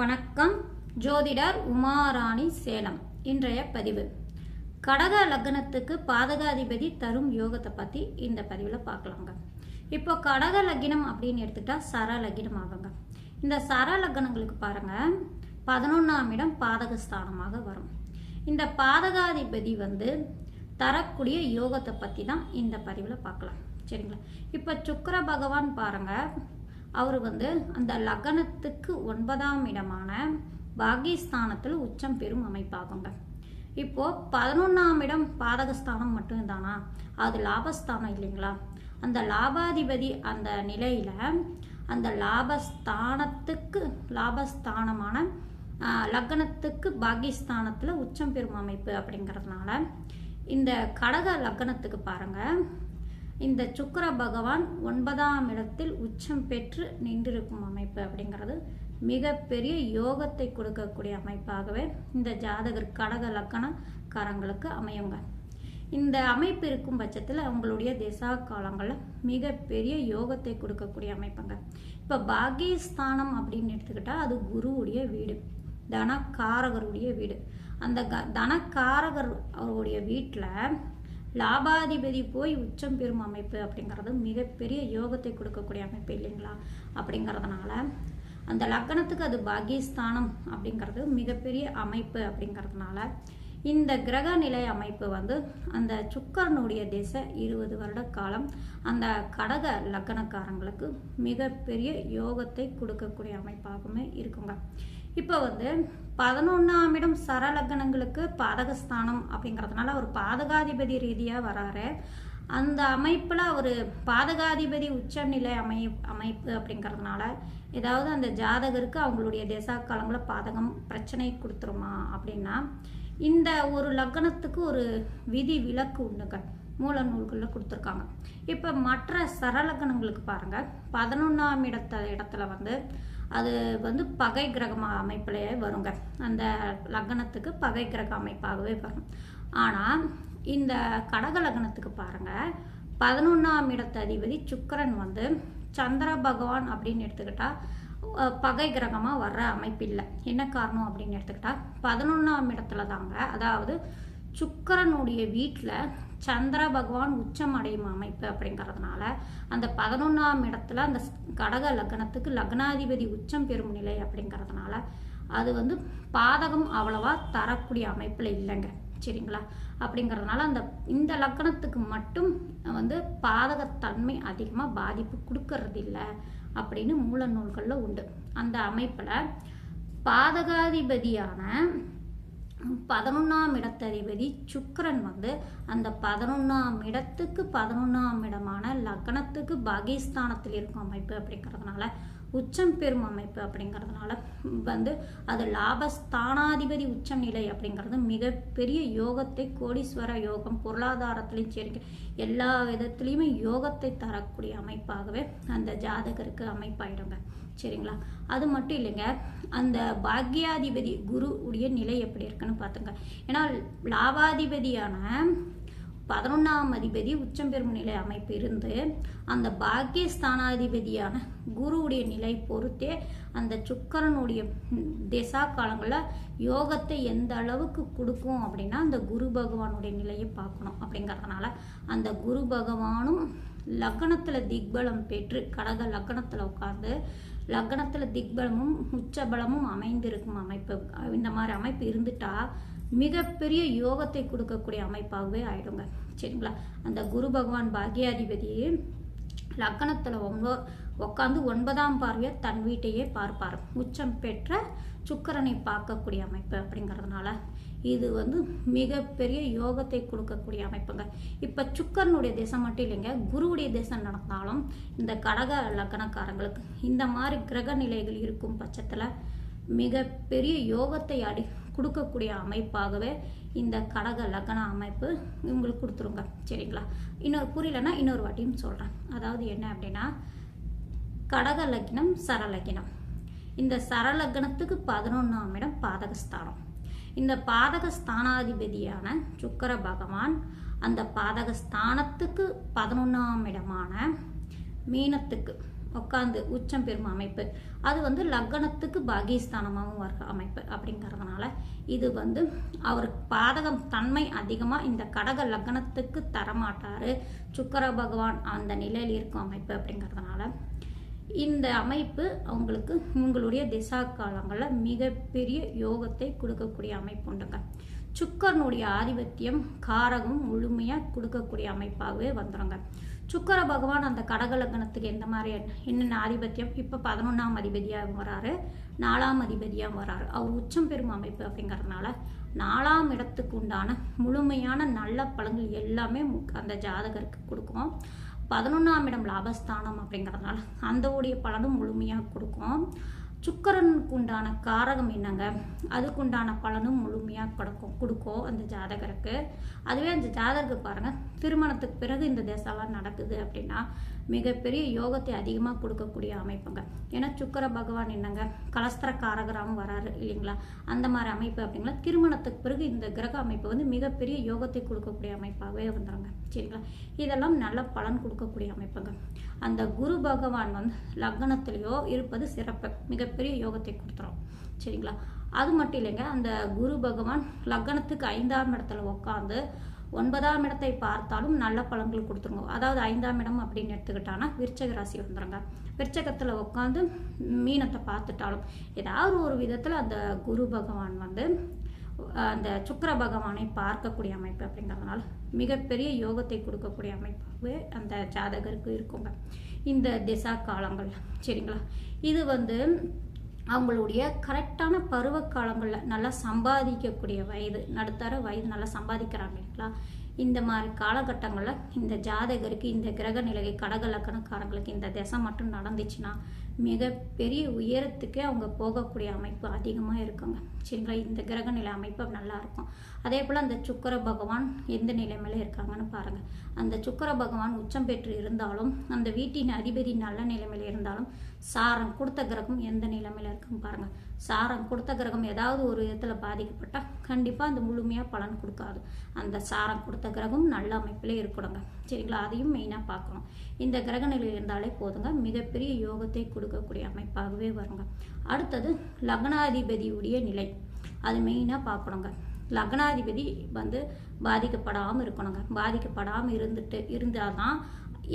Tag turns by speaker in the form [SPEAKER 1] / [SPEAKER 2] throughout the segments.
[SPEAKER 1] வணக்கம். ஜோதிடர் உமாராணி, சேலம். இன்றைய பதிவு கடக லக்னத்துக்கு பாதகாதிபதி தரும் யோகத்தை பற்றி இந்த பதிவில் பார்க்கலாங்க. இப்போ கடக லக்னம் அப்படின்னு எடுத்துக்கிட்டா சர லக்னம் ஆகுங்க. இந்த சர லக்னங்களுக்கு பாருங்க 11ஆம் இடம் பாதகஸ்தானமாக வரும். இந்த பாதகாதிபதி தரக்கூடிய யோகத்தை பற்றி தான் இந்த பதிவில் பார்க்கலாம். சரிங்களா? இப்போ சுக்கிர பகவான் பாருங்க, அவர் அந்த லக்னத்துக்கு 9ஆம் இடமான பாகிஸ்தானத்தில் உச்சம் பெறும் அமைப்பாகுங்க. இப்போ 11ஆம் இடம் பாதகஸ்தானம் மட்டும் தானா, அது லாபஸ்தானம் இல்லைங்களா? அந்த லாபாதிபதி அந்த நிலையில அந்த லாபஸ்தானமான லக்னத்துக்கு பாகிஸ்தானத்தில் உச்சம் பெறும் அமைப்பு அப்படிங்கிறதுனால இந்த கடக லக்னத்துக்கு பாருங்க, இந்த சுக்கிர பகவான் 9ஆம் இடத்தில் உச்சம் பெற்று நின்றிருக்கும் அமைப்பு அப்படிங்கிறது மிகப்பெரிய யோகத்தை கொடுக்கக்கூடிய அமைப்பாகவே இந்த ஜாதகர் கடக லக்னக்காரங்களுக்கு அமையுங்க. இந்த அமைப்பு இருக்கும் பட்சத்தில் அவங்களுடைய திசா காலங்களில் மிகப்பெரிய யோகத்தை கொடுக்கக்கூடிய அமைப்புங்க. இப்போ பாகிஸ்தானம் அப்படின்னு எடுத்துக்கிட்டால் அது குருவுடைய வீடு, தனக்காரகருடைய வீடு. அந்த தனக்காரகர் அவருடைய வீட்டில் லாபாதிபதி போய் உச்சம் பெறும் அமைப்பு அப்படிங்கிறது மிகப்பெரிய யோகத்தை கொடுக்கக்கூடிய அமைப்பு இல்லைங்களா? அப்படிங்கிறதுனால அந்த லக்னத்துக்கு அது பாகிஸ்தானம் அப்படிங்கிறது மிகப்பெரிய அமைப்பு அப்படிங்கிறதுனால இந்த கிரக நிலை அமைப்பு அந்த சுக்கரனுடைய திசை 20 வருட காலம் அந்த கடக லக்னக்காரங்களுக்கு மிகப்பெரிய யோகத்தை கொடுக்கக்கூடிய அமைப்பாகவுமே இருக்குங்க. இப்போ 11ஆம் இடம் சர லக்னங்களுக்கு பாதகஸ்தானம் அப்படிங்கிறதுனால அவர் பாதகாதிபதி ரீதியாக வராரு. அந்த அமைப்பில் அவர் பாதகாதிபதி உச்சநிலை அமைப்பு அப்படிங்கிறதுனால ஏதாவது அந்த ஜாதகருக்கு அவங்களுடைய திசா காலங்களில் பாதகம் பிரச்சனை கொடுத்துருமா அப்படின்னா இந்த ஒரு லக்னத்துக்கு ஒரு விதி விலக்கு உண்டுங்க, மூல நூல்களில் கொடுத்துருக்காங்க. இப்போ மற்ற சரலக்கணங்களுக்கு பாருங்க, 11ஆம் இடத்துல அது பகை கிரக அமைப்பிலேயே வருங்க. அந்த லக்னத்துக்கு பகை கிரக அமைப்பாகவே வரும். ஆனால் இந்த கடக லக்னத்துக்கு பாருங்க 11ஆம் இடத்து அதிபதி சுக்கிரன் சந்திர பகவான் அப்படின்னு எடுத்துக்கிட்டா பகை கிரகமாக வர்ற அமைப்பு இல்லை. என்ன காரணம் அப்படின்னு எடுத்துக்கிட்டா 11ஆம் இடத்துல தாங்க, அதாவது சுக்கிரனுடைய வீட்டில் சந்திர பகவான் உச்சம் அடையும் அமைப்பு அப்படிங்கிறதுனால அந்த 11ஆம் இடத்துல அந்த கடக லக்னத்துக்கு லக்னாதிபதி உச்சம் பெறும் நிலை அப்படிங்கிறதுனால அது பாதகம் அவ்வளவா தரக்கூடிய அமைப்பில் இல்லைங்க. சரிங்களா? அப்படிங்கிறதுனால இந்த லக்னத்துக்கு மட்டும் பாதகத்தன்மை அதிகமாக பாதிப்பு கொடுக்கறது இல்லை அப்படின்னு மூல நூல்களில் உண்டு. அந்த அமைப்பில் பாதகாதிபதியான 11ஆம் இடத்ததிபதி சுக்கிரன் அந்த 11ஆம் இடத்துக்கு 11ஆம் இடமான லக்னத்துக்கு பாகிஸ்தானத்தில் இருக்கும் அமைப்பு அப்படிங்கிறதுனால உச்சம் பெறும் அமைப்பு அப்படிங்கிறதுனால அது லாபஸ்தானாதிபதி உச்சம் நிலை அப்படிங்கிறது மிகப்பெரிய யோகத்தை, கோடீஸ்வர யோகம், பொருளாதாரத்திலையும் சரி எல்லா விதத்துலேயுமே யோகத்தை தரக்கூடிய அமைப்பாகவே அந்த ஜாதகருக்கு அமைப்பாயிடுங்க. சரிங்களா? அது மட்டும் இல்லைங்க, அந்த பாக்யாதிபதி குரு உடைய நிலை எப்படி இருக்குன்னு பார்த்துங்க. ஏன்னா லாபாதிபதியான 11ஆம் அதிபதி உச்சம் பெறும் நிலை அமைப்பு இருந்து அந்த பாக்கியஸ்தானாதிபதியான குருவுடைய நிலை பொறுத்தே அந்த சுக்கரனுடைய திசா காலங்களில் யோகத்தை எந்த அளவுக்கு கொடுக்கும் அப்படின்னா அந்த குரு பகவானுடைய நிலையை பார்க்கணும். அப்படிங்கிறதுனால அந்த குரு பகவானும் லக்னத்தில் திக்பலம் பெற்று கடக லக்னத்தில் உட்கார்ந்து லக்னத்தில் திக்பலமும் உச்சபலமும் அமைந்திருக்கும் அமைப்பு, இந்த மாதிரி அமைப்பு இருந்துட்டா மிகப்பெரிய யோகத்தை கொடுக்கக்கூடிய அமைப்பாகவே ஆயிடுங்க. சரிங்களா? அந்த குரு பகவான் பாக்யாதிபதி லக்னத்தில் உட்காந்து 9ஆம் பார்வையை தன் வீட்டையே பார்ப்பார். உச்சம் பெற்ற சுக்கிரனை பார்க்கக்கூடிய அமைப்பு அப்படிங்கிறதுனால இது மிகப்பெரிய யோகத்தை கொடுக்கக்கூடிய அமைப்புங்க. இப்போ சுக்கிரனுடைய திசை மட்டும் இல்லைங்க, குருவுடைய திசை நடந்தாலும் இந்த கடக லக்னக்காரங்களுக்கு இந்த மாதிரி கிரக நிலைகள் இருக்கும் பட்சத்தில் மிகப்பெரிய யோகத்தை கொடுக்கக்கூடிய அமைப்பாகவே இந்த கடக லக்ன அமைப்பு உங்களுக்கு கொடுத்துருங்க. சரிங்களா? இன்னொரு புரியலன்னா இன்னொரு வாட்டியும் சொல்கிறேன். அதாவது என்ன அப்படின்னா கடக லக்னம் சரலக்னம், இந்த சரலக்னத்துக்கு 11ஆம் இடம் பாதகஸ்தானம். இந்த பாதகஸ்தானாதிபதியான சுக்கிர பகவான் அந்த பாதகஸ்தானத்துக்கு 11ஆம் இடமான மீனத்துக்கு உட்காந்து உச்சம் பெறும் அமைப்பு, அது வந்து லக்னத்துக்கு பாகிஸ்தானமாகவும் வர அமைப்பு அப்படிங்கிறதுனால இது வந்து அவருக்கு பாதகம் தன்மை அதிகமாக இந்த கடக லக்னத்துக்கு தரமாட்டார். சுக்கிர பகவான் அந்த நிலையில் இருக்கும் அமைப்பு அப்படிங்கிறதுனால இந்த அமைப்பு அவங்களுக்கு உங்களுடைய திசா காலங்களில் மிகப்பெரிய யோகத்தை கொடுக்கக்கூடிய அமைப்பு உண்டுங்க. சுக்கரனுடைய ஆதிபத்தியம் காரகம் முழுமையாக கொடுக்கக்கூடிய அமைப்பாகவே வந்துடுங்க. சுக்கர பகவான் அந்த கடக லக்னத்துக்கு எந்த மாதிரி என்னென்ன ஆதிபத்தியம், இப்போ 11ஆம் அதிபதியாக வராரு, 4ஆம் அதிபதியாக வராரு. அவர் உச்சம் பெறும் அமைப்பு அப்படிங்கிறதுனால 4ஆம் இடத்துக்கு உண்டான முழுமையான நல்ல பலன்கள் எல்லாமே அந்த ஜாதகருக்கு கொடுக்கும். 11ஆம் இடம் லாபஸ்தானம் அப்படிங்கிறதுனால அந்த உடைய பலனும் முழுமையாக கொடுக்கும். சுக்கரனுக்கு உண்டான காரகம் என்னங்க, அதுக்குண்டான பலனும் முழுமையாக கொடுக்கும் அந்த ஜாதகருக்கு. அதுவே அந்த ஜாதகருக்கு பாருங்கள், திருமணத்துக்கு பிறகு இந்த தேசம்லாம் நடக்குது அப்படின்னா மிகப்பெரிய யோகத்தை அதிகமாக கொடுக்கக்கூடிய அமைப்புங்க. ஏன்னா சுக்கர பகவான் என்னங்க கலஸ்திர காரகராகவும் வராரு இல்லைங்களா, அந்த மாதிரி அமைப்பு அப்படிங்களா. திருமணத்துக்கு பிறகு இந்த கிரக அமைப்பு வந்து மிகப்பெரிய யோகத்தை கொடுக்கக்கூடிய அமைப்பாகவே வந்துடுங்க. சரிங்களா, இதெல்லாம் நல்ல பலன் கொடுக்கக்கூடிய அமைப்புங்க. அந்த குரு பகவான் வந்து லக்னத்திலேயோ இருப்பது சிறப்பு, மிகப்பெரிய யோகத்தை கொடுத்துரும். சரிங்களா, அது மட்டும் இல்லைங்க, அந்த குரு பகவான் லக்னத்துக்கு 5ஆம் இடத்துல உட்காந்து 9ஆம் இடத்தை பார்த்தாலும் நல்ல பலன்கள் கொடுத்துருங்க. அதாவது 5ஆம் இடம் அப்படின்னு எடுத்துக்கிட்டான்னா விருச்சக ராசி வந்துடுங்க. விருச்சகத்தில் உட்காந்து மீனத்தை பார்த்துட்டாலும் ஏதாவது ஒரு விதத்தில் அந்த குரு பகவான் வந்து அந்த சுக்கிர பகவானை பார்க்கக்கூடிய அமைப்பு அப்படிங்கிறதுனால மிகப்பெரிய யோகத்தை கொடுக்கக்கூடிய அமைப்பாகவே அந்த ஜாதகருக்கு இருக்குங்க இந்த திசா காலங்கள். சரிங்களா, இது வந்து அவங்களுடைய கரெக்டான பருவ காலங்களில் நல்லா சம்பாதிக்கக்கூடிய வயது, நடுத்தர வயது நல்லா சம்பாதிக்கிறாங்க இல்லைங்களா, இந்த மாதிரி காலகட்டங்களில் இந்த ஜாதகருக்கு இந்த கிரக நிலை கடக லக்கணக்காரங்களுக்கு இந்த திசை மட்டும் நடந்துச்சுன்னா மிகப்பெரிய உயரத்துக்கே அவங்க போகக்கூடிய அமைப்பு அதிகமாக இருக்குங்க. சரிங்களா, இந்த கிரக நிலை அமைப்பு நல்லா இருக்கும். அதே போல் அந்த சுக்கிர பகவான் எந்த நிலைமையில இருக்காங்கன்னு பாருங்கள். அந்த சுக்கிர பகவான் உச்சம் பெற்று இருந்தாலும் அந்த வீட்டின் அதிபதி நல்ல நிலைமையில இருந்தாலும் சாரம் கொடுத்த கிரகம் எந்த நிலைமையில இருக்குன்னு பாருங்கள். சாரம் கொடுத்த கிரகம் ஏதாவது ஒரு விதத்தில் பாதிக்கப்பட்டால் கண்டிப்பாக அந்த முழுமையாக பலன் கொடுக்காது. அந்த சாரம் கொடுத்த கிரகம் நல்ல அமைப்பிலே இருக்கணுங்க. சரிங்களா, அதையும் மெயினாக பார்க்கணும். இந்த கிரக நிலையில் இருந்தாலே போதுங்க, மிகப்பெரிய யோகத்தை கொடுக்கக்கூடிய அமைப்பாகவே வருங்க. அடுத்தது லக்னாதிபதியுடைய நிலை, அது மெயினாக பார்க்கணுங்க. லக்னாதிபதி வந்து பாதிக்கப்படாமல் இருக்கணுங்க. பாதிக்கப்படாமல் இருந்தால் தான்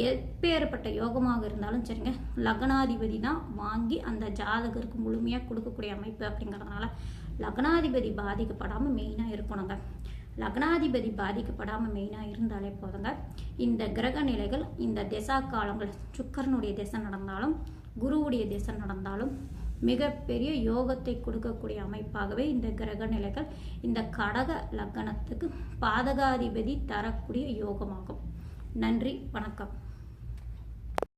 [SPEAKER 1] எப்பேற்பட்ட யோகமாக இருந்தாலும் சரிங்க, லக்னாதிபதி தான் வாங்கி அந்த ஜாதகருக்கு முழுமையாக கொடுக்கக்கூடிய அமைப்பு அப்படிங்கிறதுனால லக்னாதிபதி பாதிக்கப்படாமல் மெயினாக இருக்கணுங்க. லக்னாதிபதி பாதிக்கப்படாமல் மெயினாக இருந்தாலே போதுங்க. இந்த கிரக நிலைகள் இந்த திசா காலங்கள் சுக்கரனுடைய திசை நடந்தாலும் குருவுடைய திசை நடந்தாலும் மிகப்பெரிய யோகத்தை கொடுக்கக்கூடிய அமைப்பாகவே இந்த கிரக நிலைகள் இந்த கடக லக்னத்துக்கு பாதகாதிபதி தரக்கூடிய யோகமாகும். நன்றி, வணக்கம்.